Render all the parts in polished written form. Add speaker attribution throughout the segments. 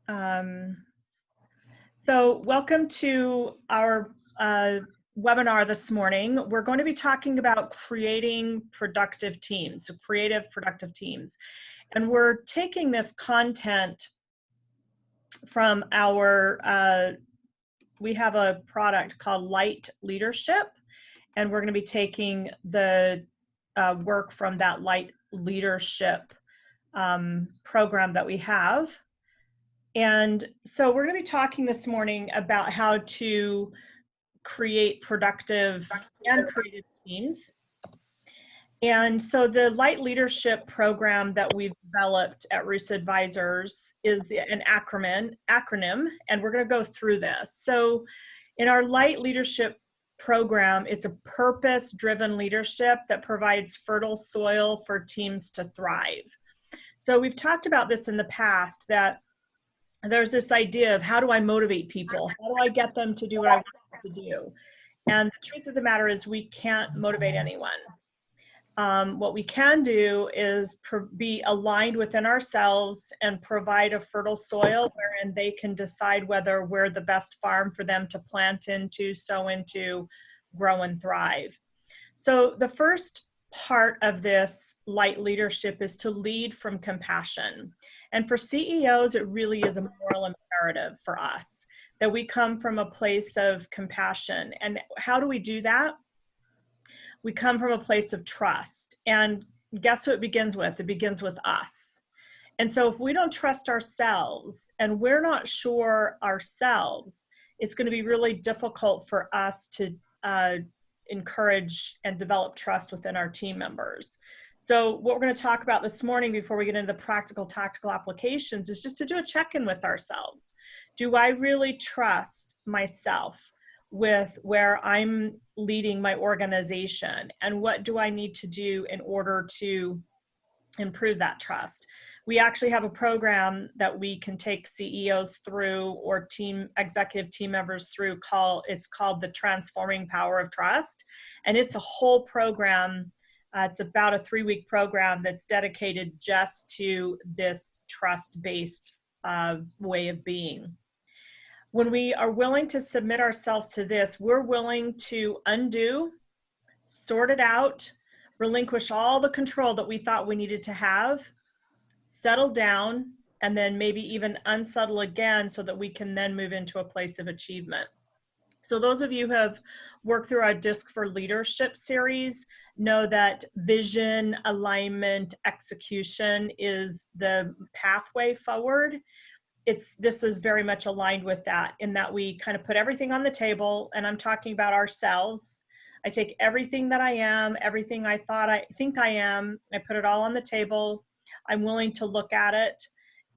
Speaker 1: Um, so welcome to our webinar this morning. We're going to be talking about creating productive teams, so creative productive teams. And we're taking this content from our, we have a product called Light Leadership, and we're going to be taking the work from that Light Leadership program that we have. And so we're going to be talking this morning about how to create productive and creative teams. And so the Light Leadership program that we've developed at Roos Advisors is an acronym, and we're going to go through this. So in our Light Leadership program, it's a purpose-driven leadership that provides fertile soil for teams to thrive. So we've talked about this in the past, that there's this idea of how do I motivate people? How do I get them to do what I want them to do? And the truth of the matter is we can't motivate anyone. What we can do is be aligned within ourselves and provide a fertile soil wherein they can decide whether we're the best farm for them to plant into, sow into, grow and thrive. So the first part of this Light Leadership is to lead from compassion. And for CEOs, it really is a moral imperative for us that we come from a place of compassion. And how do we do that? We come from a place of trust. And guess what it begins with? It begins with us. And so if we don't trust ourselves and we're not sure ourselves, it's going to be really difficult for us to encourage and develop trust within our team members. So what we're going to talk about this morning before we get into the practical, tactical applications is just to do a check-in with ourselves. Do I really trust myself with where I'm leading my organization? And what do I need to do in order to improve that trust? We actually have a program that we can take CEOs through or executive team members through. It's called the Transforming Power of Trust. And it's a whole program. It's about a 3-week program that's dedicated just to this trust-based way of being. When we are willing to submit ourselves to this, we're willing to undo, sort it out, relinquish all the control that we thought we needed to have, settle down, and then maybe even unsettle again so that we can then move into a place of achievement. So those of you who have worked through our Disc for Leadership series know that vision, alignment, execution is the pathway forward. This is very much aligned with that, in that we kind of put everything on the table, and I'm talking about ourselves. I take everything that I am, everything I think I am, I put it all on the table. I'm willing to look at it,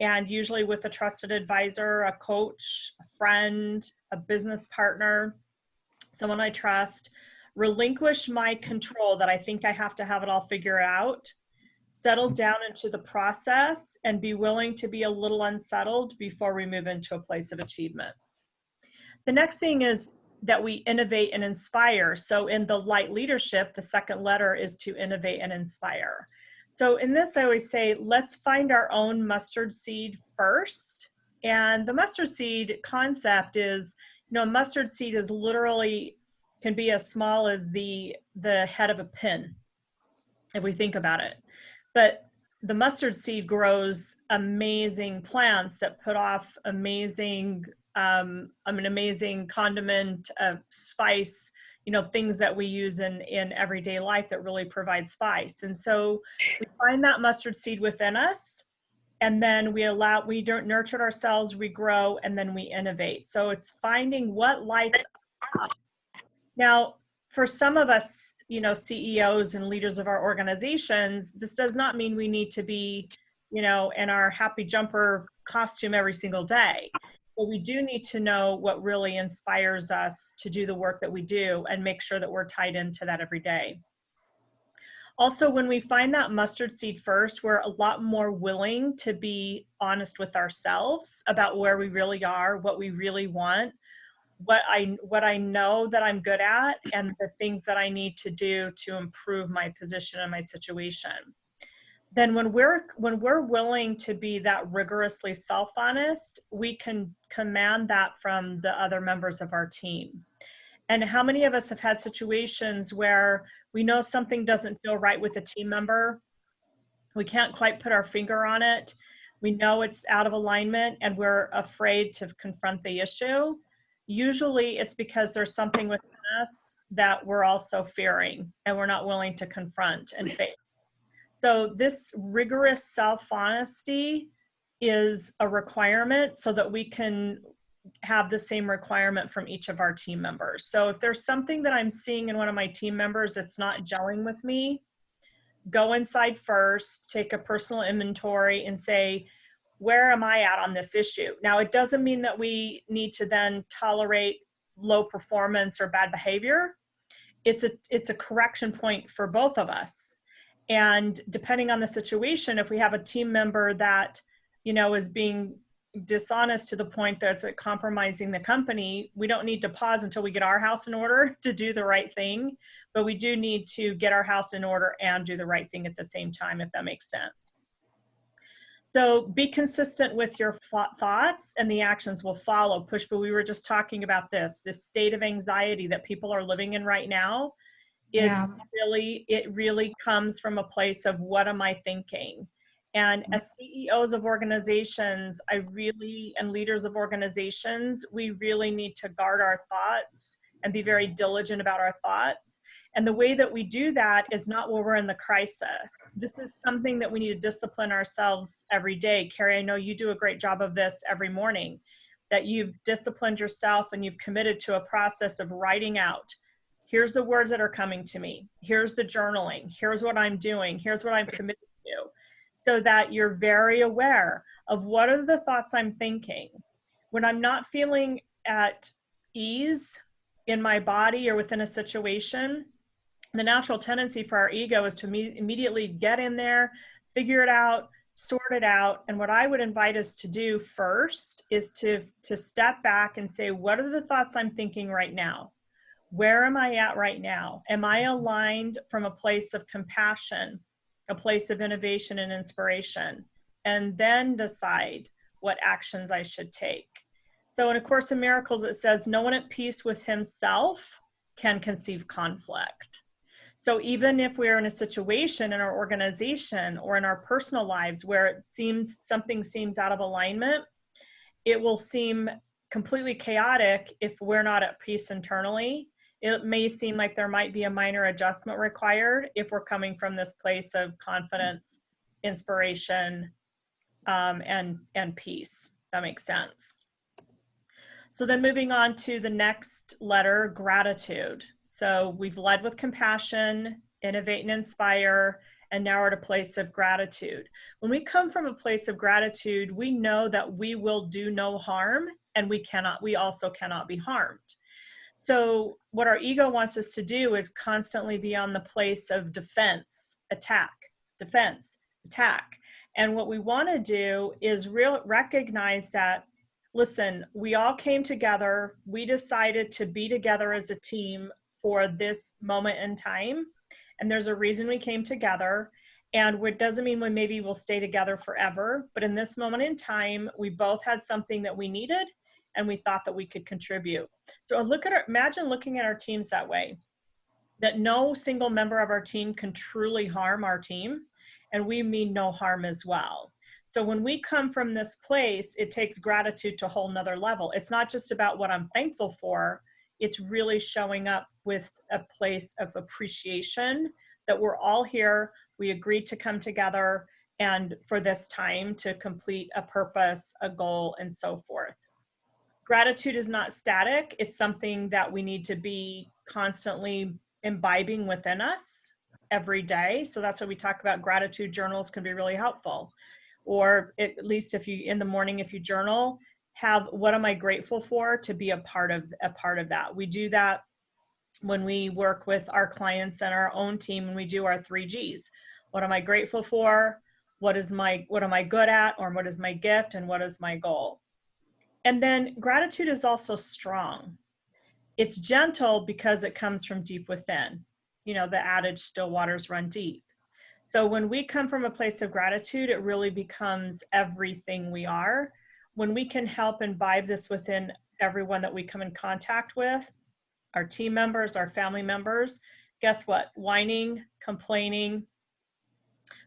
Speaker 1: and usually with a trusted advisor, a coach, a friend, a business partner, someone I trust, relinquish my control that I think I have to have it all figured out, settle down into the process, and be willing to be a little unsettled before we move into a place of achievement. The next thing is that we innovate and inspire. So in the Light Leadership, the second letter is to innovate and inspire. So in this, I always say, let's find our own mustard seed first. And the mustard seed concept is, mustard seed is literally, can be as small as the head of a pin, if we think about it. But the mustard seed grows amazing plants that put off amazing, amazing condiment, spice, things that we use in everyday life that really provide spice. And so we find that mustard seed within us, and then we nurture it ourselves, we grow, and then we innovate. So it's finding what lights up. Now, for some of us, CEOs and leaders of our organizations, this does not mean we need to be, in our happy jumper costume every single day. But we do need to know what really inspires us to do the work that we do and make sure that we're tied into that every day. Also, when we find that mustard seed first, we're a lot more willing to be honest with ourselves about where we really are, what we really want, what I know that I'm good at, and the things that I need to do to improve my position and my situation. then when we're willing to be that rigorously self-honest, we can command that from the other members of our team. And how many of us have had situations where we know something doesn't feel right with a team member? We can't quite put our finger on it. We know it's out of alignment and we're afraid to confront the issue. Usually it's because there's something within us that we're also fearing and we're not willing to confront and face. So this rigorous self-honesty is a requirement so that we can have the same requirement from each of our team members. So if there's something that I'm seeing in one of my team members that's not gelling with me, go inside first, take a personal inventory and say, where am I at on this issue? Now, it doesn't mean that we need to then tolerate low performance or bad behavior. It's a correction point for both of us. And depending on the situation, if we have a team member that, is being dishonest to the point that it's compromising the company, we don't need to pause until we get our house in order to do the right thing. But we do need to get our house in order and do the right thing at the same time, if that makes sense. So be consistent with your thoughts and the actions will follow. Pushpa, we were just talking about this state of anxiety that people are living in right now. It really comes from a place of what am I thinking? And as CEOs of organizations, and leaders of organizations, we really need to guard our thoughts and be very diligent about our thoughts. And the way that we do that is not when we're in the crisis. This is something that we need to discipline ourselves every day. Carrie, I know you do a great job of this every morning, that you've disciplined yourself and you've committed to a process of writing out, here's the words that are coming to me, here's the journaling, here's what I'm doing, here's what I'm committed to, so that you're very aware of what are the thoughts I'm thinking. When I'm not feeling at ease in my body or within a situation, the natural tendency for our ego is to immediately get in there, figure it out, sort it out. And what I would invite us to do first is to step back and say, what are the thoughts I'm thinking right now? Where am I at right now? Am I aligned from a place of compassion, a place of innovation and inspiration? And then decide what actions I should take. So in A Course in Miracles, it says, no one at peace with himself can conceive conflict. So even if we're in a situation in our organization or in our personal lives where something seems out of alignment, it will seem completely chaotic if we're not at peace internally. It may seem like there might be a minor adjustment required if we're coming from this place of confidence, inspiration, and peace. That makes sense. So then moving on to the next letter, gratitude. So we've led with compassion, innovate and inspire, and now we're at a place of gratitude. When we come from a place of gratitude, we know that we will do no harm and we also cannot be harmed. So what our ego wants us to do is constantly be on the place of defense, attack. And what we want to do is recognize that, listen, we all came together. We decided to be together as a team for this moment in time. And there's a reason we came together. And it doesn't mean maybe we'll stay together forever. But in this moment in time, we both had something that we needed and we thought that we could contribute. So imagine looking at our teams that way, that no single member of our team can truly harm our team. And we mean no harm as well. So when we come from this place, it takes gratitude to a whole nother level. It's not just about what I'm thankful for. It's really showing up with a place of appreciation that we're all here. We agreed to come together and for this time to complete a purpose, a goal, and so forth. Gratitude is not static. It's something that we need to be constantly imbibing within us every day. So that's why we talk about gratitude journals can be really helpful. Or at least in the morning, if you journal, have what am I grateful for to be a part of that. We do that when we work with our clients and our own team, when we do our 3Gs. What am I grateful for? What am I good at? Or what is my gift? And what is my goal? And then gratitude is also strong. It's gentle because it comes from deep within. The adage, still waters run deep. So when we come from a place of gratitude, it really becomes everything we are. When we can help imbibe this within everyone that we come in contact with, our team members, our family members, guess what? Whining, complaining,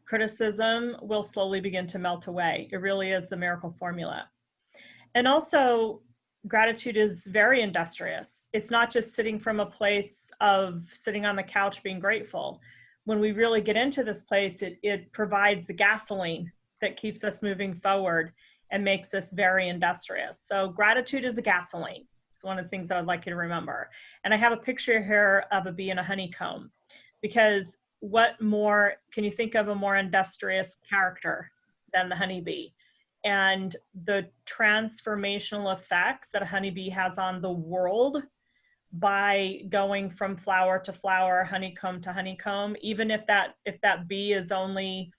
Speaker 1: criticism will slowly begin to melt away. It really is the miracle formula. And also, gratitude is very industrious. It's not just sitting from a place of sitting on the couch being grateful. When we really get into this place, it provides the gasoline that keeps us moving forward and makes us very industrious. So gratitude is the gasoline. It's one of the things that I'd like you to remember. And I have a picture here of a bee in a honeycomb, because what more can you think of a more industrious character than the honeybee? And the transformational effects that a honeybee has on the world by going from flower to flower, honeycomb to honeycomb, even if that bee is only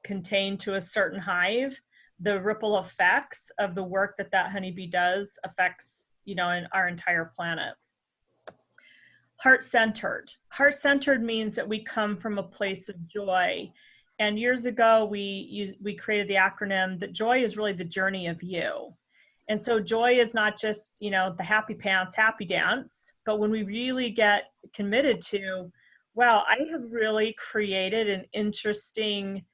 Speaker 1: contained to a certain hive, the ripple effects of the work that honeybee does affects, our entire planet. HeartCentered. HeartCentered means that we come from a place of joy. And years ago, we created the acronym that joy is really the journey of you. And so joy is not just, the happy pants, happy dance, but when we really get committed to, wow, I have really created an interesting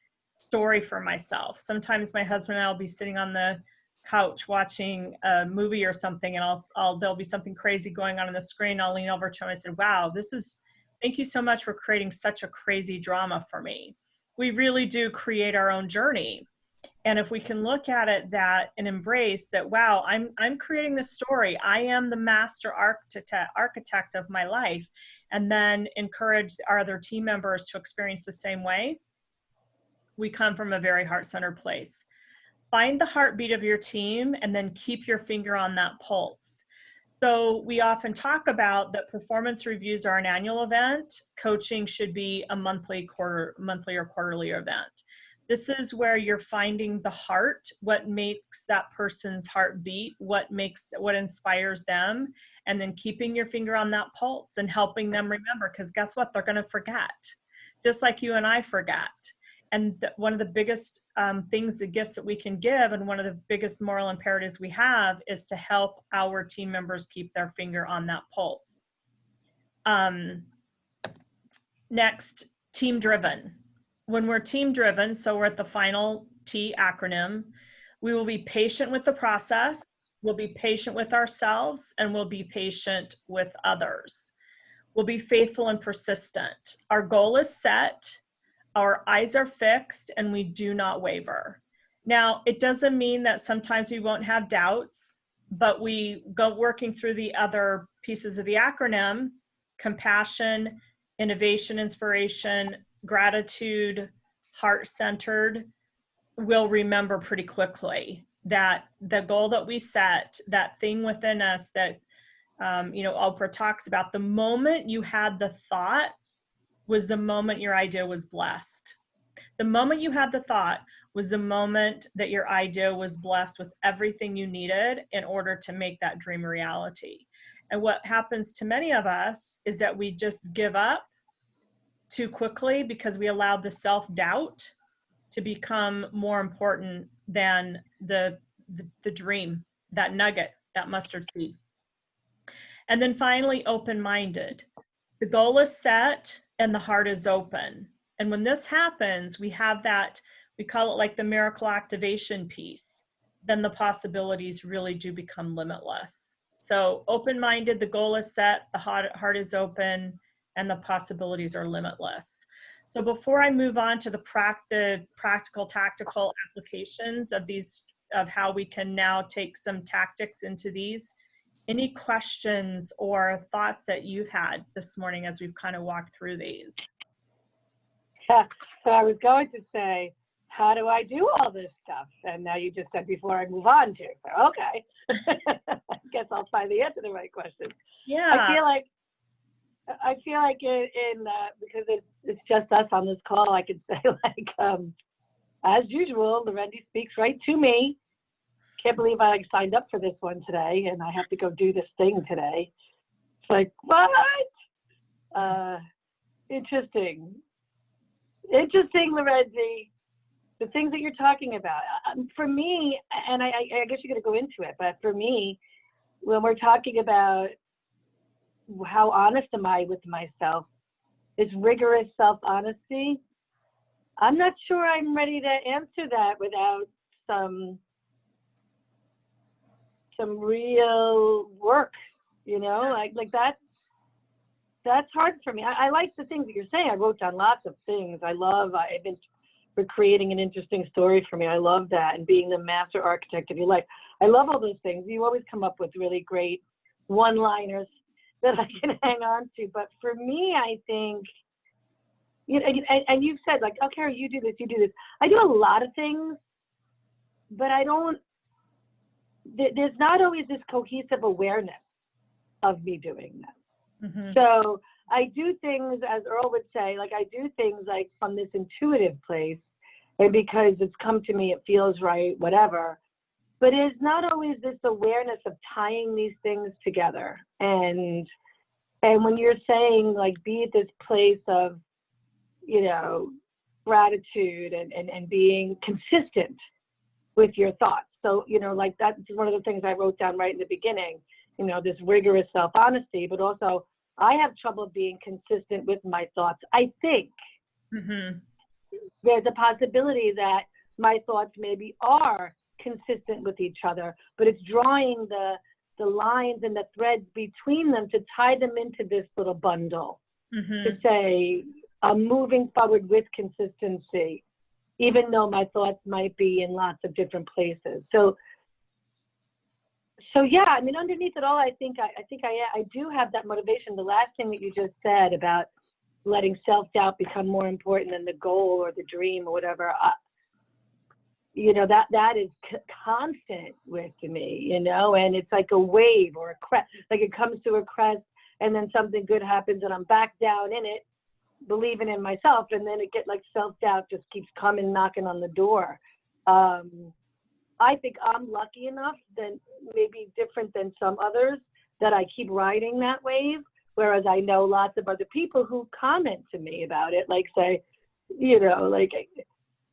Speaker 1: story for myself. Sometimes my husband and I will be sitting on the couch watching a movie or something, and there'll be something crazy going on the screen. I'll lean over to him and I said, wow, thank you so much for creating such a crazy drama for me. We really do create our own journey. And if we can look at it and embrace that, wow, I'm creating this story. I am the master architect of my life, and then encourage our other team members to experience the same way. We come from a very heart-centered place. Find the heartbeat of your team and then keep your finger on that pulse. So we often talk about that performance reviews are an annual event. Coaching should be a monthly or quarterly event. This is where you're finding the heart, what makes that person's heart beat, what inspires them, and then keeping your finger on that pulse and helping them remember, because guess what? They're going to forget, just like you and I forget. And one of the biggest the gifts that we can give, and one of the biggest moral imperatives we have, is to help our team members keep their finger on that pulse. Next, TeamDriven. When we're team-driven, so we're at the final T acronym, we will be patient with the process, we'll be patient with ourselves, and we'll be patient with others. We'll be faithful and persistent. Our goal is set. Our eyes are fixed, and we do not waver. Now, it doesn't mean that sometimes we won't have doubts, but we go working through the other pieces of the acronym: compassion, innovation, inspiration, gratitude, heart-centered. We'll remember pretty quickly that the goal that we set, that thing within us that, Oprah talks about, the moment you had the thought was the moment your idea was blessed. The moment you had the thought was the moment that your idea was blessed with everything you needed in order to make that dream a reality. And what happens to many of us is that we just give up too quickly because we allowed the self-doubt to become more important than the dream, that nugget, that mustard seed. And then finally, open-minded. The goal is set and the heart is open. And when this happens, we have that, we call it like the miracle activation piece. Then the possibilities really do become limitless. So open-minded, the goal is set, the heart is open, and the possibilities are limitless. So before I move on to the practical, tactical applications of how we can now take some tactics into these, any questions or thoughts that you've had this morning as we've kind of walked through these?
Speaker 2: Yeah, so I was going to say, how do I do all this stuff? And now you just said before I move on to, so okay. I guess I'll finally answer the right question.
Speaker 1: Yeah.
Speaker 2: I feel like because it's just us on this call, I could say as usual, Larendee speaks right to me. Can't believe I signed up for this one today and I have to go do this thing today. It's like, what? Interesting. Interesting, Larendee. The things that you're talking about. For me, and I guess you're going to go into it, but for me, when we're talking about how honest am I with myself, this rigorous self-honesty, I'm not sure I'm ready to answer that without some real work, you know, like that. That's hard for me. I like the things that you're saying. I wrote down lots of things. I've been for creating an interesting story for me. I love that, and being the master architect of your life. I love all those things. You always come up with really great one-liners that I can hang on to. But for me, I think, you know, and you've said like, okay, you do this, you do this. I do a lot of things, but I don't. There's not always this cohesive awareness of me doing that.
Speaker 1: Mm-hmm.
Speaker 2: So I do things, as Earl would say, like I do things like from this intuitive place, and because it's come to me, it feels right, whatever. But it's not always this awareness of tying these things together. And when you're saying like, be at this place of, you know, gratitude and being consistent with your thoughts. So, you know, like that's one of the things I wrote down right in the beginning, you know, this rigorous self-honesty, but also I have trouble being consistent with my thoughts. I think there's a possibility that my thoughts maybe are consistent with each other, but it's drawing the lines and the threads between them to tie them into this little bundle to say, I'm moving forward with consistency, even though my thoughts might be in lots of different places. So yeah, I mean, underneath it all, I think I do have that motivation. The last thing that you just said about letting self-doubt become more important than the goal or the dream or whatever, you know, that is constant with me, you know, and it's like a wave or a crest, like it comes to a crest and then something good happens and I'm back down in it, believing in myself, and then it gets like self-doubt just keeps coming, knocking on the door. I think I'm lucky enough, that maybe different than some others, that I keep riding that wave, whereas I know lots of other people who comment to me about it, like say, you know, like,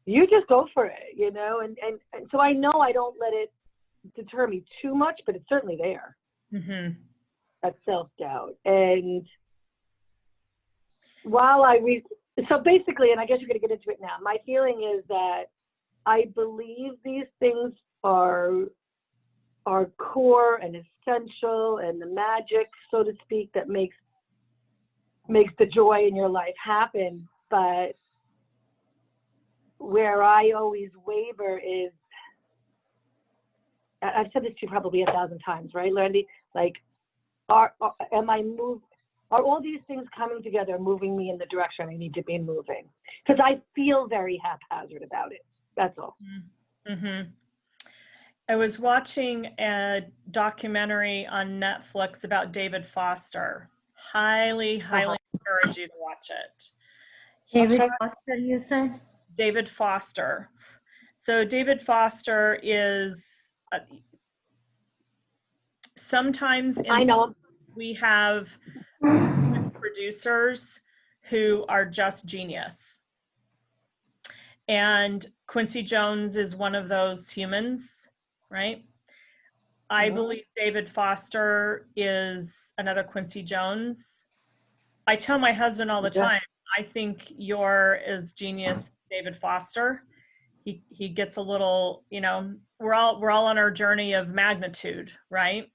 Speaker 2: you just go for it, you know, and so I know I don't let it deter me too much, but it's certainly there, that self-doubt. And while so basically, and I guess you're going to get into it now, my feeling is that I believe these things are core and essential, and the magic, so to speak, that makes the joy in your life happen. But where I always waver is, I've said this to you probably 1,000 times, right, Larendee? Like, are all these things coming together, moving me in the direction I need to be moving? Because I feel very haphazard about it. That's all.
Speaker 1: I was watching a documentary on Netflix about David Foster. Highly encourage you to watch it.
Speaker 3: David Foster, you said?
Speaker 1: David Foster. So David Foster is sometimes
Speaker 2: I know
Speaker 1: we have producers who are just genius. And Quincy Jones is one of those humans, right? I believe David Foster is another Quincy Jones. I tell my husband all the time, I think you're as genius as David Foster. He gets a little, you know, we're all on our journey of magnitude, right?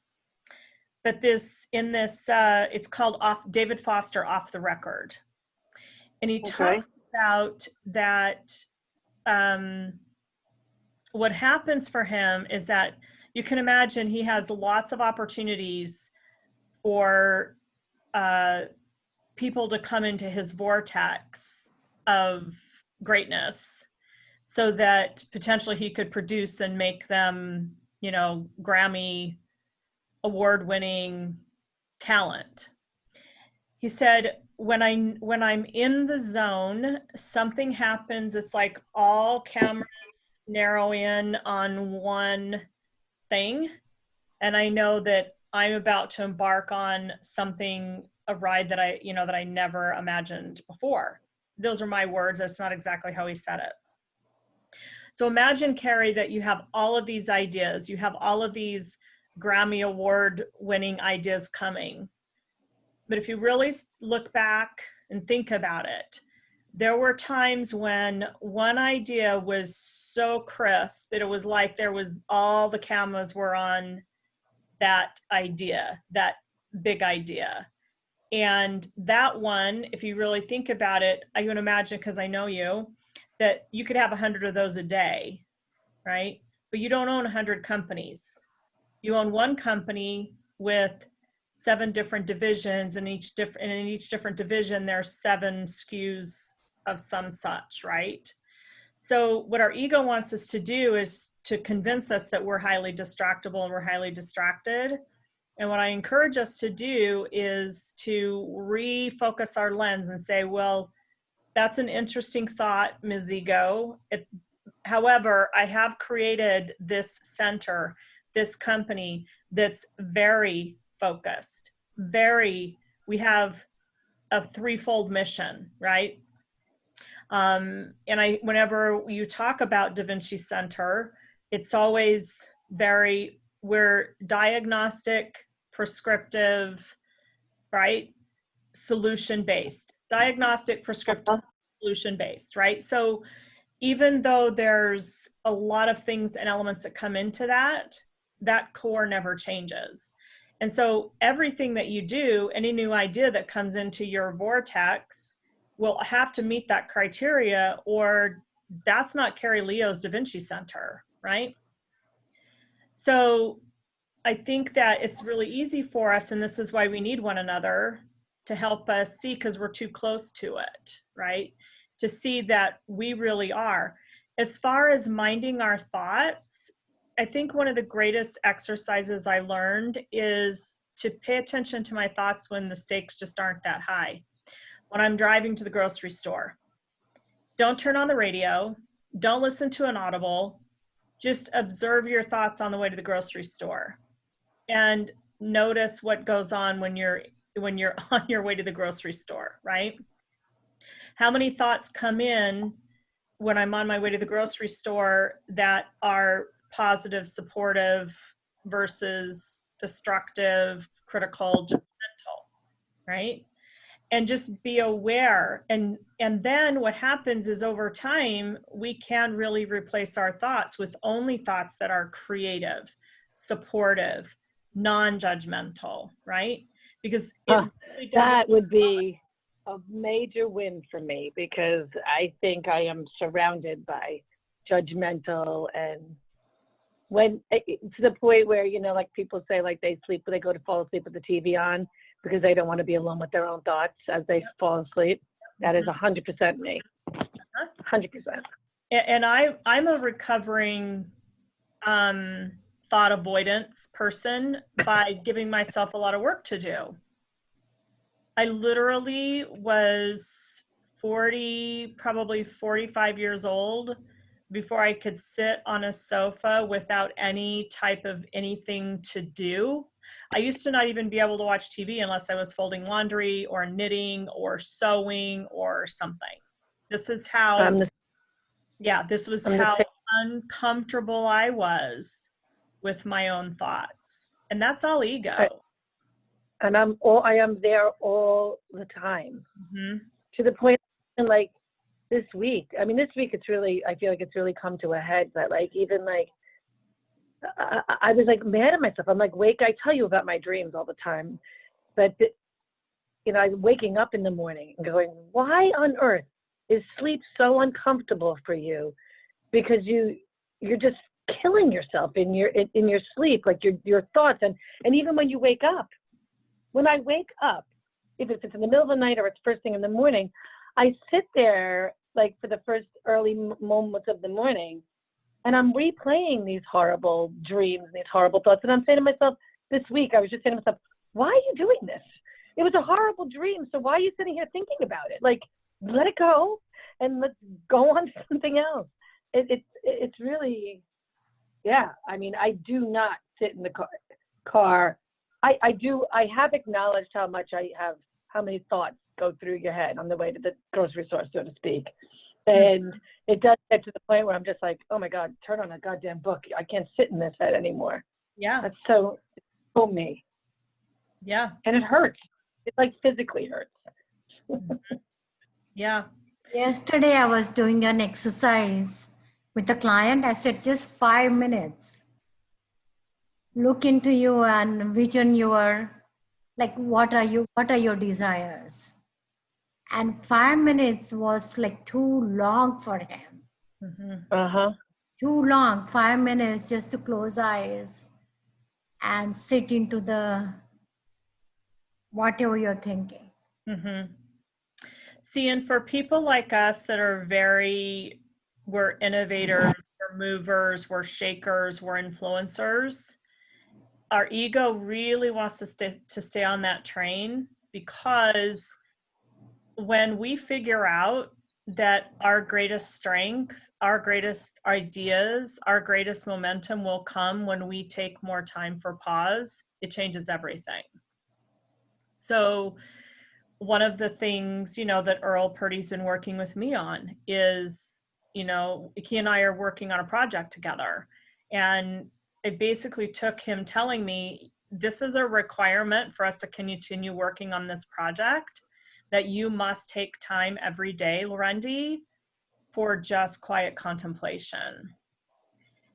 Speaker 1: But it's called David Foster Off the Record. And he talks about that what happens for him is that you can imagine he has lots of opportunities for people to come into his vortex of greatness so that potentially he could produce and make them, you know, Grammy award-winning talent. He said, when I'm in the zone, something happens. It's like all cameras narrow in on one thing, and I know that I'm about to embark on a ride that I never imagined before. those are my words. That's not exactly how he said it. So imagine, Carrie, that you have all of these ideas. You have all of these Grammy Award winning ideas coming. But if you really look back and think about it, there were times when one idea was so crisp, it was like all the cameras were on that idea, that big idea. And that one, if you really think about it, I can imagine, because I know you, that you could have 100 of those a day, right? But you don't own 100 companies. You own one company with 7 different divisions, and in each different division, there's 7 SKUs of some such, right? So what our ego wants us to do is to convince us that we're highly distractible and we're highly distracted. And what I encourage us to do is to refocus our lens and say, well, that's an interesting thought, Ms. Ego. However, I have created this center, this company that's very focused, we have a threefold mission, right? And whenever you talk about Da Vinci Center, it's always we're diagnostic, prescriptive, right? Solution-based, diagnostic, prescriptive, solution-based, right? So even though there's a lot of things and elements that come into that core never changes. And so everything that you do, any new idea that comes into your vortex will have to meet that criteria, or that's not Carrie Leo's Da Vinci Center, right? So I think that it's really easy for us, and this is why we need one another to help us see, because we're too close to it, right? To see that we really are. As far as minding our thoughts, I think one of the greatest exercises I learned is to pay attention to my thoughts when the stakes just aren't that high. When I'm driving to the grocery store, don't turn on the radio, don't listen to an audible, just observe your thoughts on the way to the grocery store and notice what goes on when you're on your way to the grocery store, right? How many thoughts come in when I'm on my way to the grocery store that are positive, supportive versus destructive, critical, judgmental, right? And just be aware. And then what happens is over time, we can really replace our thoughts with only thoughts that are creative, supportive, non-judgmental, right? Because it really
Speaker 2: that would be a major win for me, because I think I am surrounded by judgmental, and when to the point where, you know, like people say, like they go to fall asleep with the TV on because they don't want to be alone with their own thoughts as they fall asleep. That is 100% me. 100%.
Speaker 1: And I'm a recovering thought avoidance person by giving myself a lot of work to do. I literally was probably 45 years old before I could sit on a sofa without any type of anything to do. I used to not even be able to watch TV unless I was folding laundry or knitting or sewing or something. This is how, this was how uncomfortable I was with my own thoughts. And that's all ego.
Speaker 2: And I am there all the time.
Speaker 1: Mm-hmm.
Speaker 2: To the point, like this week, I feel like it's really come to a head, that like, even like, I was like mad at myself. I'm like, I tell you about my dreams all the time, but you know, I'm waking up in the morning and going, why on earth is sleep so uncomfortable for you? Because you're just killing yourself in your sleep, like your thoughts, and even when you wake up. When I wake up, if it's in the middle of the night or it's first thing in the morning, I sit there like for the first early moments of the morning, and I'm replaying these horrible dreams, these horrible thoughts. And I'm saying to myself, this week, I was just saying to myself, why are you doing this? It was a horrible dream. So why are you sitting here thinking about it? Like, let it go and let's go on to something else. It's really, yeah. I mean, I do not sit in the car. I have acknowledged how many thoughts go through your head on the way to the grocery store, so to speak. And it does get to the point where I'm just like, oh my God, turn on a goddamn book. I can't sit in this head anymore.
Speaker 1: Yeah.
Speaker 2: That's so me.
Speaker 1: Yeah.
Speaker 2: And it hurts. It like physically hurts.
Speaker 1: Yeah.
Speaker 3: Yesterday, I was doing an exercise with a client. I said, just 5 minutes. Look into you and vision your, like, what are your desires? And 5 minutes was like too long for him.
Speaker 1: Mm-hmm.
Speaker 3: Too long, 5 minutes just to close eyes and sit into the whatever you're thinking.
Speaker 1: Mm-hmm. See, and for people like us that are we're innovators, we're movers, we're shakers, we're influencers, our ego really wants to stay on that train, because when we figure out that our greatest strength, our greatest ideas, our greatest momentum will come when we take more time for pause, it changes everything. So one of the things, that Earl Purdy's been working with me on is, he and I are working on a project together. And it basically took him telling me, this is a requirement for us to continue working on this project, that you must take time every day, Larendee, for just quiet contemplation.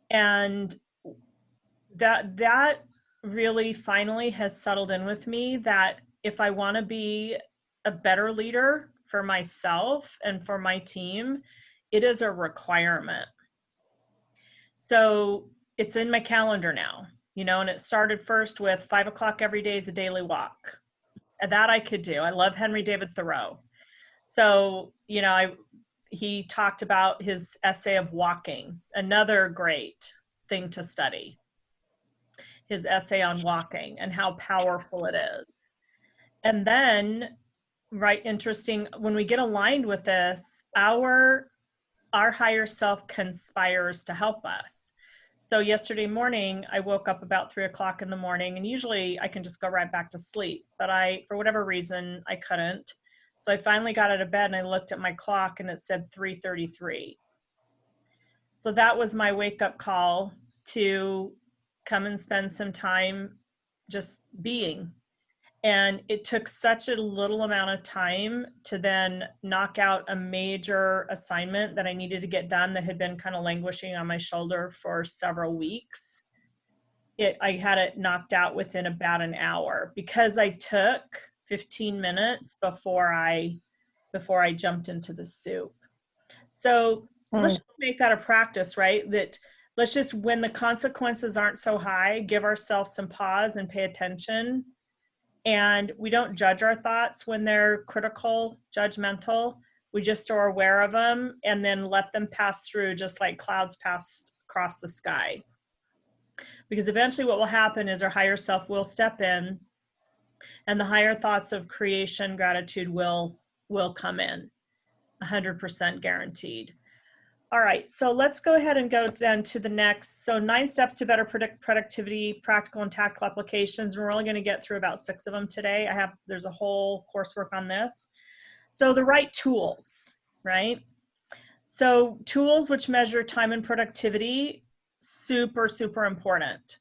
Speaker 1: And that really finally has settled in with me, that if I want to be a better leader for myself and for my team, it is a requirement. So it's in my calendar now, and it started first with 5 o'clock every day is a daily walk. And that I could do. I love Henry David Thoreau. So, he talked about his essay of walking, another great thing to study, his essay on walking and how powerful it is. And then, right, interesting, when we get aligned with this, our higher self conspires to help us. So yesterday morning, I woke up about 3 o'clock in the morning, and usually I can just go right back to sleep, but for whatever reason, I couldn't. So I finally got out of bed and I looked at my clock and it said 3:33. So that was my wake up call to come and spend some time just being. And it took such a little amount of time to then knock out a major assignment that I needed to get done that had been kind of languishing on my shoulder for several weeks. I had it knocked out within about an hour, because I took 15 minutes before I jumped into the soup. So let's just make that a practice, right? That let's just, when the consequences aren't so high, give ourselves some pause and pay attention. And we don't judge our thoughts when they're critical, judgmental. We just are aware of them and then let them pass through, just like clouds pass across the sky. Because eventually what will happen is our higher self will step in, and the higher thoughts of creation, gratitude will come in, 100% guaranteed. All right, so let's go ahead and go then to the next. So 9 steps to better predict productivity, practical and tactical applications. We're only going to get through about 6 of them today. There's a whole coursework on this. So the right tools, right? So tools which measure time and productivity, super, super important.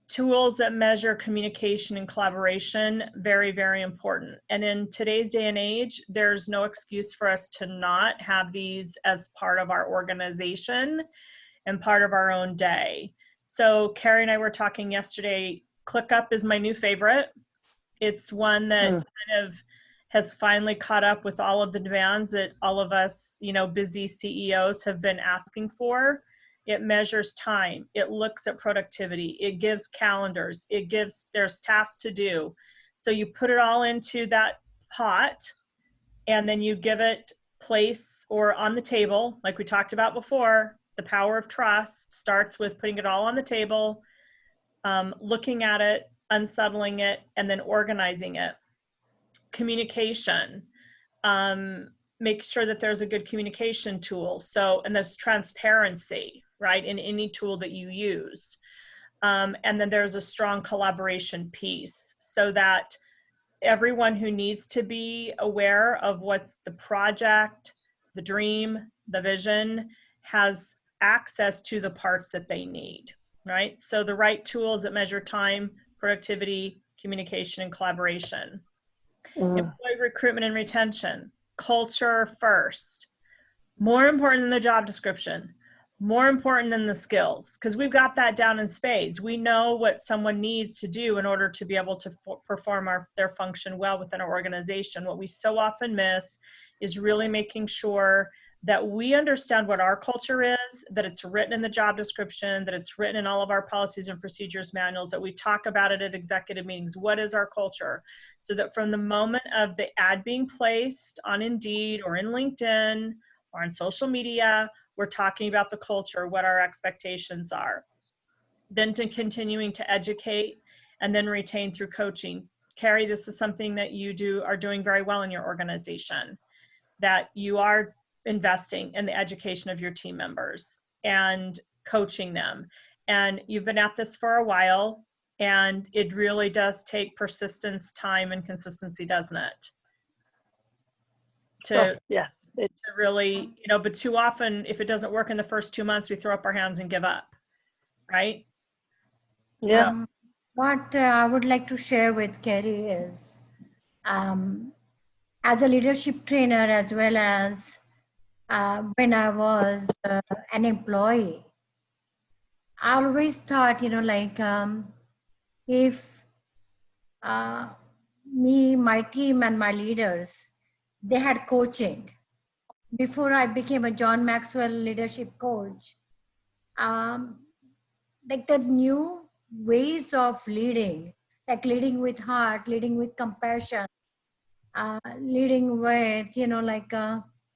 Speaker 1: Tools that measure communication and collaboration, very, very important. And in today's day and age, there's no excuse for us to not have these as part of our organization and part of our own day. So Carrie and I were talking yesterday, ClickUp is my new favorite. It's one that kind of has finally caught up with all of the demands that all of us, busy CEOs have been asking for. It measures time. It looks at productivity. It gives calendars. There's tasks to do. So you put it all into that pot, and then you give it place or on the table. Like we talked about before, the power of trust starts with putting it all on the table, looking at it, unsettling it, and then organizing it. Communication. Make sure that there's a good communication tool. So, and there's transparency, right, in any tool that you use. And then there's a strong collaboration piece, so that everyone who needs to be aware of what the project, the dream, the vision has access to the parts that they need, right? So the right tools that measure time, productivity, communication, and collaboration. Employee recruitment and retention, culture first. More important than the job description, more important than the skills, because we've got that down in spades. We know what someone needs to do in order to be able to perform their function well within our organization. What we so often miss is really making sure that we understand what our culture is, that it's written in the job description, that it's written in all of our policies and procedures manuals, that we talk about it at executive meetings. What is our culture? So that from the moment of the ad being placed on Indeed or in LinkedIn or on social media, we're talking about the culture, what our expectations are. Then to continuing to educate and then retain through coaching. Carrie, this is something that you are doing very well in your organization, that you are investing in the education of your team members and coaching them. And you've been at this for a while, and it really does take persistence, time, and consistency, doesn't it? To really, but too often, if it doesn't work in the first 2 months, we throw up our hands and give up, right?
Speaker 2: Yeah.
Speaker 3: What I would like to share with Carrie is, as a leadership trainer, as well as when I was an employee, I always thought, if me, my team, and my leaders, they had coaching. Before I became a John Maxwell leadership coach, like the new ways of leading, like leading with heart, leading with compassion, leading with,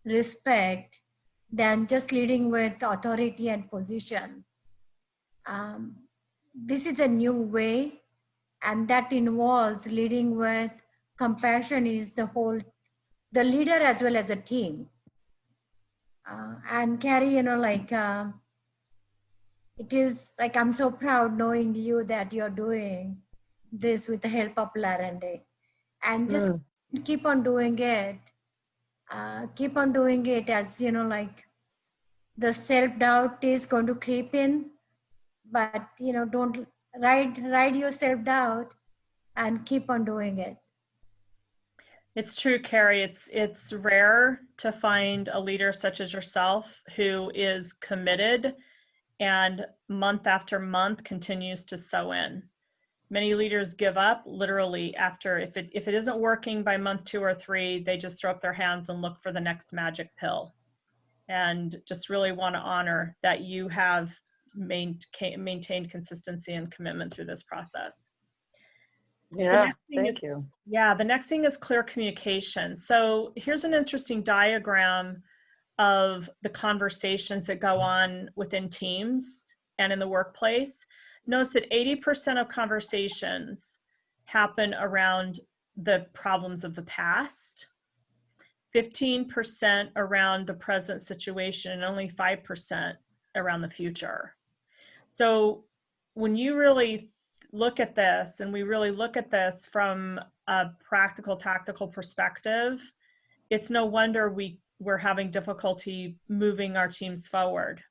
Speaker 3: respect, than just leading with authority and position. This is a new way, and that involves leading with compassion is the leader as well as a team. And Carrie, it is like, I'm so proud knowing you that you're doing this with the help of Larendee, and just keep on doing it. Keep on doing it, as the self-doubt is going to creep in, but don't ride your self-doubt and keep on doing it.
Speaker 1: It's true, Carrie. It's rare to find a leader such as yourself who is committed and month after month continues to sew in. Many leaders give up literally after, if it isn't working by month 2 or 3, they just throw up their hands and look for the next magic pill. And just really want to honor that you have maintained consistency and commitment through this process.
Speaker 2: Yeah, thank you.
Speaker 1: Yeah, the next thing is clear communication. So here's an interesting diagram of the conversations that go on within teams and in the workplace. Notice that 80% of conversations happen around the problems of the past, 15% around the present situation, and only 5% around the future. So when you really look at this, and we really look at this from a practical, tactical perspective, it's no wonder we're having difficulty moving our teams forward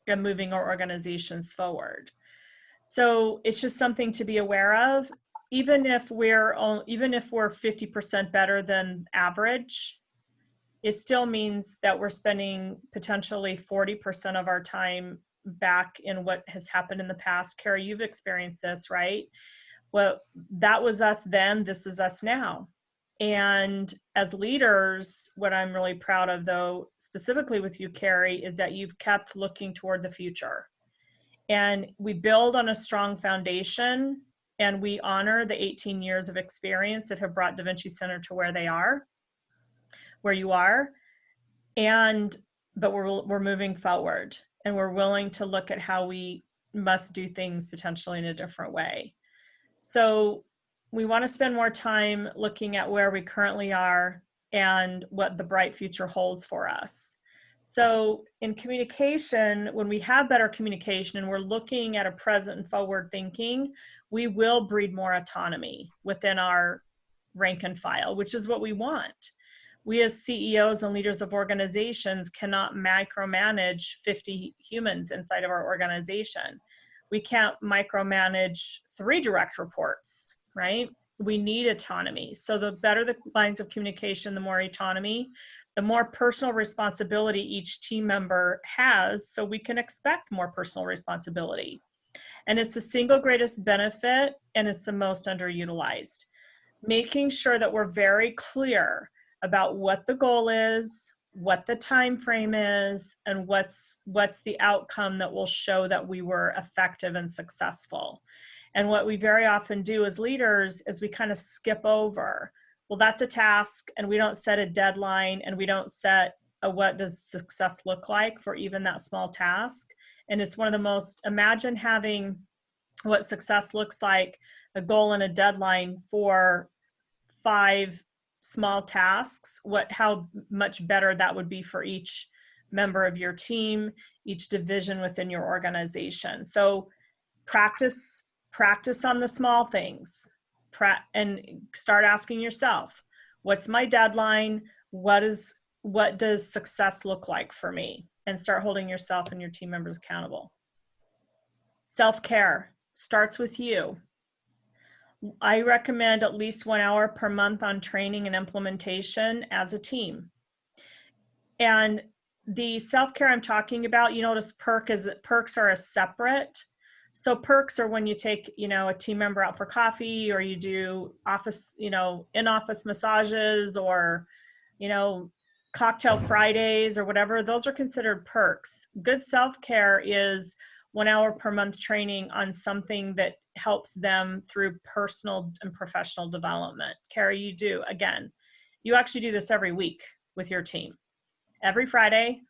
Speaker 1: and moving our organizations forward. So it's just something to be aware of. Even if we're 50% better than average, it still means that we're spending potentially 40% of our time back in what has happened in the past. Carrie, you've experienced this, right? Well, that was us then, this is us now. And as leaders, what I'm really proud of, though, specifically with you, Carrie, is that you've kept looking toward the future. And we build on a strong foundation, and we honor the 18 years of experience that have brought Da Vinci Center to where you are. But we're moving forward, and we're willing to look at how we must do things potentially in a different way. So we want to spend more time looking at where we currently are and what the bright future holds for us. So in communication, when we have better communication and we're looking at a present and forward thinking, we will breed more autonomy within our rank and file, which is what we want. We as CEOs and leaders of organizations cannot micromanage 50 humans inside of our organization. We can't micromanage 3 direct reports, right? We need autonomy. So the better the lines of communication, the more autonomy, the more personal responsibility each team member has, so we can expect more personal responsibility. And it's the single greatest benefit, and it's the most underutilized. Making sure that we're very clear about what the goal is, what the time frame is, and what's the outcome that will show that we were effective and successful. And what we very often do as leaders is we kind of skip over, well, that's a task, and we don't set a deadline, and we don't set a what does success look like for even that small task. And it's one of the most, imagine having what success looks like, a goal and a deadline for 5 small tasks, how much better that would be for each member of your team, each division within your organization. So practice on the small things, and start asking yourself, what's my deadline? What does success look like for me? And start holding yourself and your team members accountable. Self-care starts with you. I recommend at least 1 hour per month on training and implementation as a team. And the self-care I'm talking about, you notice perks are a separate. So perks are when you take, a team member out for coffee, or you do office, in-office massages, or, cocktail Fridays or whatever. Those are considered perks. Good self-care is 1 hour per month training on something that helps them through personal and professional development. Carrie, you actually do this every week with your team. Every Friday,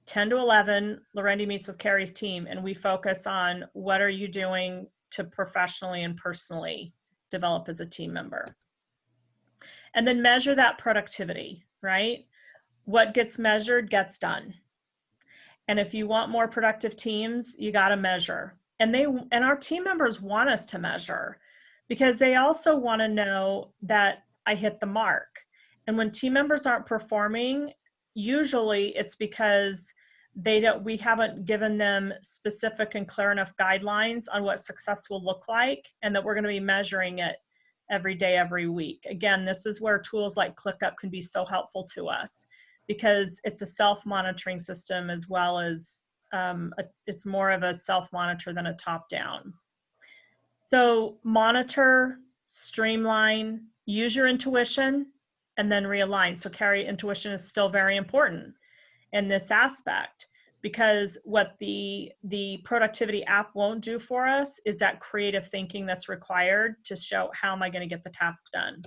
Speaker 1: 10 to 11, Larendee meets with Carrie's team, and we focus on what are you doing to professionally and personally develop as a team member. And then measure that productivity, right? What gets measured gets done. And if you want more productive teams, you got to measure. And our team members want us to measure, because they also want to know that I hit the mark. And when team members aren't performing, usually it's because we haven't given them specific and clear enough guidelines on what success will look like, and that we're going to be measuring it every day, every week. Again, this is where tools like ClickUp can be so helpful to us, because it's a self-monitoring system, as well as it's more of a self-monitor than a top-down. So monitor, streamline, use your intuition, and then realign. So Carrie, intuition is still very important in this aspect, because what the productivity app won't do for us is that creative thinking that's required to show, how am I going to get the task done?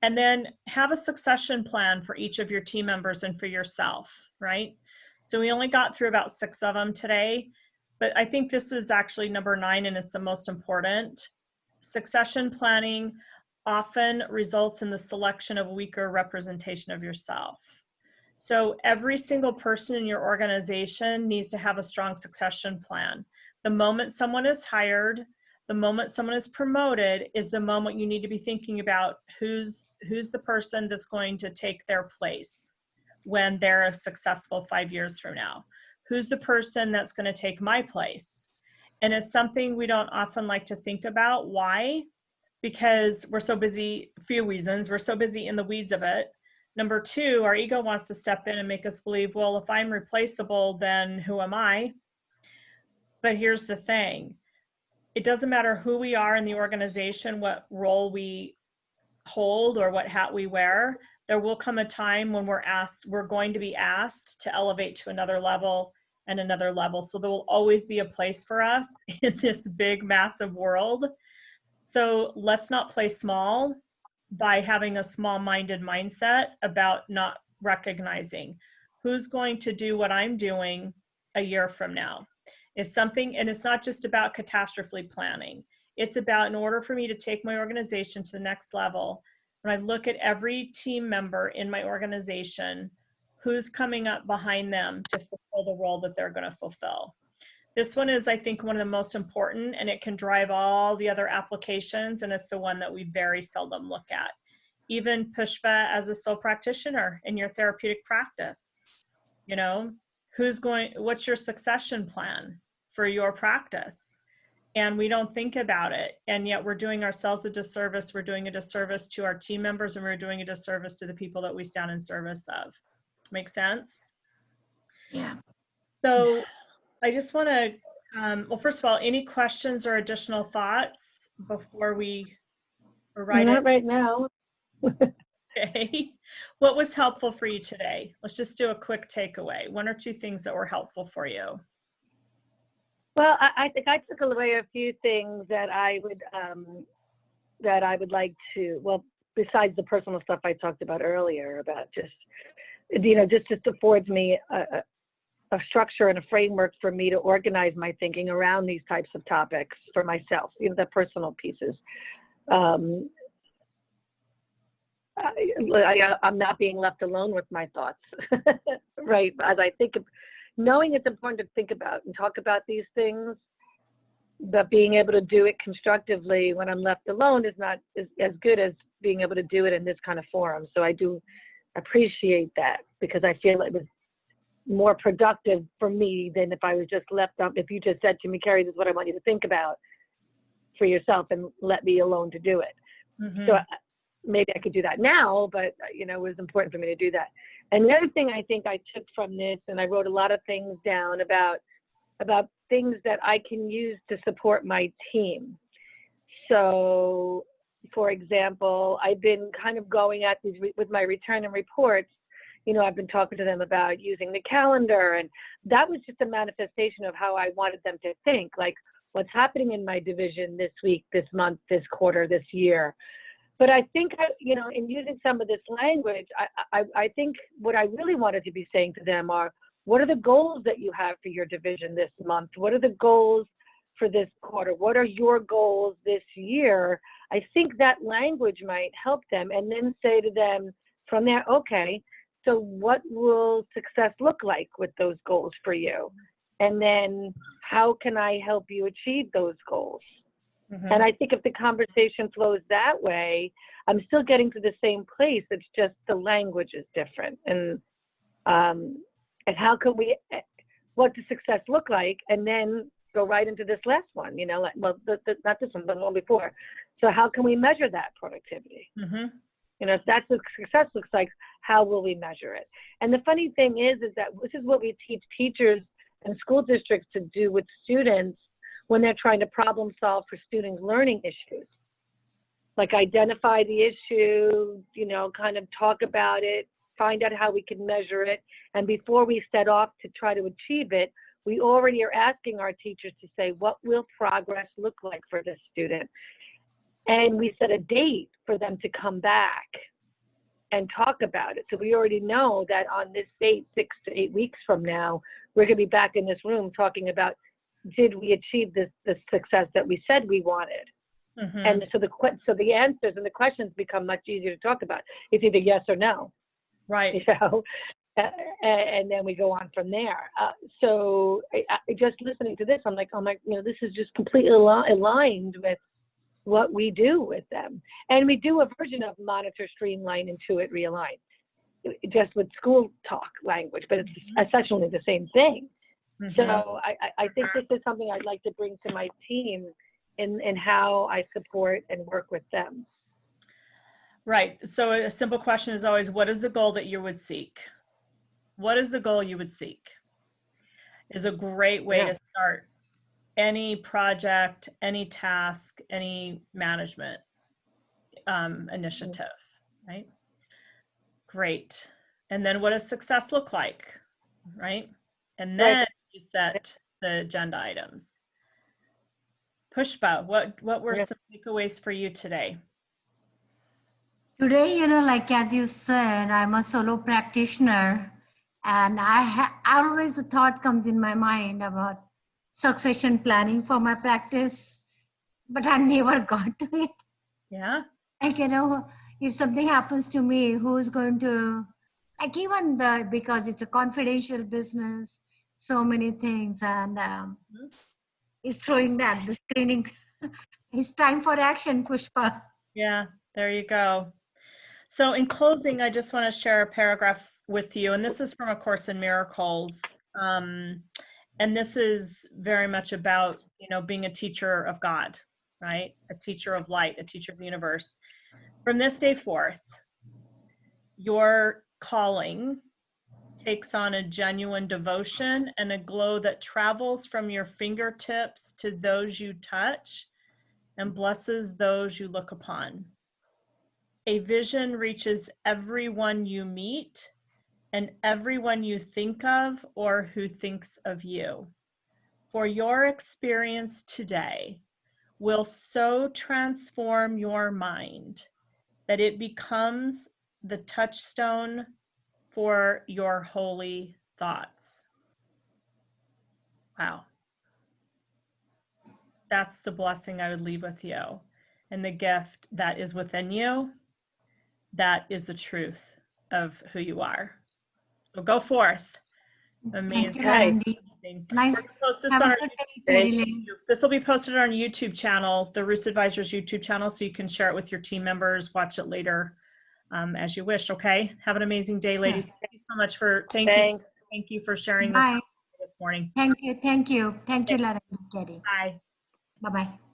Speaker 1: And then have a succession plan for each of your team members and for yourself, right? So we only got through about 6 of them today, but I think this is actually number 9, and it's the most important. Succession planning often results in the selection of a weaker representation of yourself. So every single person in your organization needs to have a strong succession plan. The moment someone is hired, the moment someone is promoted, is the moment you need to be thinking about who's the person that's going to take their place when they're successful 5 years from now. Who's the person that's going to take my place? And it's something we don't often like to think about. Why? Because we're so busy, a few reasons. We're so busy in the weeds of it. Number 2, our ego wants to step in and make us believe, well, if I'm replaceable, then who am I? But here's the thing. It doesn't matter who we are in the organization, what role we hold, or what hat we wear. There will come a time when we're going to be asked to elevate to another level and another level. So there will always be a place for us in this big, massive world. So let's not play small by having a small-minded mindset about not recognizing who's going to do what I'm doing a year from now. If something, and it's not just about catastrophe planning, it's about, in order for me to take my organization to the next level, when I look at every team member in my organization, who's coming up behind them to fulfill the role that they're going to fulfill. This one is, I think, one of the most important, and it can drive all the other applications, and it's the one that we very seldom look at. Even Pushpa as a sole practitioner in your therapeutic practice, you know, what's your succession plan for your practice? And we don't think about it. And yet we're doing ourselves a disservice. We're doing a disservice to our team members, and we're doing a disservice to the people that we stand in service of. Make sense?
Speaker 3: Yeah.
Speaker 1: So I just want to, well, first of all, any questions or additional thoughts before we write it?
Speaker 2: Not right now.
Speaker 1: Okay. What was helpful for you today? Let's just do a quick takeaway. One or two things that were helpful for you.
Speaker 2: Well, I think I took away a few things that I would like to, well, besides the personal stuff I talked about earlier, about just, you know, just affords me a structure and a framework for me to organize my thinking around these types of topics for myself, you know, the personal pieces. I'm not being left alone with my thoughts, right? As I think of, knowing it's important to think about and talk about these things, but being able to do it constructively when I'm left alone is not as good as being able to do it in this kind of forum. So I do appreciate that, because I feel it was more productive for me than if I was just left up. If you just said to me, Carrie, this is what I want you to think about for yourself, and let me alone to do it.
Speaker 1: Mm-hmm.
Speaker 2: So maybe I could do that now, but you know, it was important for me to do that. And the other thing I think I took from this, and I wrote a lot of things down about things that I can use to support my team. So, for example, I've been kind of going at these with my return and reports. You know, I've been talking to them about using the calendar, and that was just a manifestation of how I wanted them to think, like what's happening in my division this week, this month, this quarter, this year. But I think, you know, in using some of this language, I think what I really wanted to be saying to them are, what are the goals that you have for your division this month? What are the goals for this quarter? What are your goals this year? I think that language might help them, and then say to them from there, okay, so what will success look like with those goals for you? And then how can I help you achieve those goals? Mm-hmm. And I think if the conversation flows that way, I'm still getting to the same place. It's just the language is different. And how can we, what does success look like? And then go right into this last one, you know, like, well, not this one, but the one before. So how can we measure that productivity? Mm-hmm. You know, if that's what success looks like, how will we measure it? And the funny thing is that this is what we teach teachers and school districts to do with students when they're trying to problem solve for students' learning issues. Like identify the issue, you know, kind of talk about it, find out how we can measure it. And before we set off to try to achieve it, we already are asking our teachers to say, what will progress look like for this student? And we set a date for them to come back and talk about it. So we already know that on this date, 6 to 8 weeks from now, we're going to be back in this room talking about, did we achieve the success that we said we wanted? Mm-hmm. And so the answers and the questions become much easier to talk about. It's either yes or no.
Speaker 1: Right.
Speaker 2: You know, and then we go on from there. So just listening to this, I'm like, oh my, you know, this is just completely aligned with what we do with them. And we do a version of monitor, streamline, intuit, realign, just with school talk language, but it's essentially the same thing. Mm-hmm. So I think this is something I'd like to bring to my team in how I support and work with them.
Speaker 1: Right. So a simple question is always, what is the goal that you would seek? What is the goal you would seek? Is a great way to start any project, any task, any management initiative, right? Great. And then what does success look like, right? And then you set the agenda items. Pushpa, what were some takeaways for you today?
Speaker 3: Today, you know, like as you said, I'm a solo practitioner, and always the thought comes in my mind about succession planning for my practice, but I never got to it.
Speaker 1: Yeah.
Speaker 3: Like, you know, if something happens to me, who's going to, like, even because it's a confidential business, so many things, and he's throwing back the screening. It's time for action, Pushpa.
Speaker 1: Yeah, there you go. So in closing, I just want to share a paragraph with you, and this is from A Course in Miracles. And this is very much about, you know, being a teacher of God, right? A teacher of light, a teacher of the universe. From this day forth, your calling takes on a genuine devotion and a glow that travels from your fingertips to those you touch and blesses those you look upon. A vision reaches everyone you meet and everyone you think of or who thinks of you. For your experience today will so transform your mind that it becomes the touchstone for your holy thoughts. Wow. That's the blessing I would leave with you. And the gift that is within you, that is the truth of who you are. So go forth. Amazing.
Speaker 3: Thank you, Larendee. Nice.
Speaker 1: We're gonna post this
Speaker 3: Have
Speaker 1: on
Speaker 3: a
Speaker 1: our
Speaker 3: good
Speaker 1: YouTube.
Speaker 3: day.
Speaker 1: This will be posted on our YouTube channel, the Roos Advisors YouTube channel, so you can share it with your team members, watch it later as you wish. Okay. Have an amazing day, ladies.
Speaker 3: Sure.
Speaker 1: Thank you so much for thank you for sharing
Speaker 3: Bye.
Speaker 1: this morning.
Speaker 3: Thank you, Larendee. Katie.
Speaker 1: Bye.
Speaker 3: Bye-bye.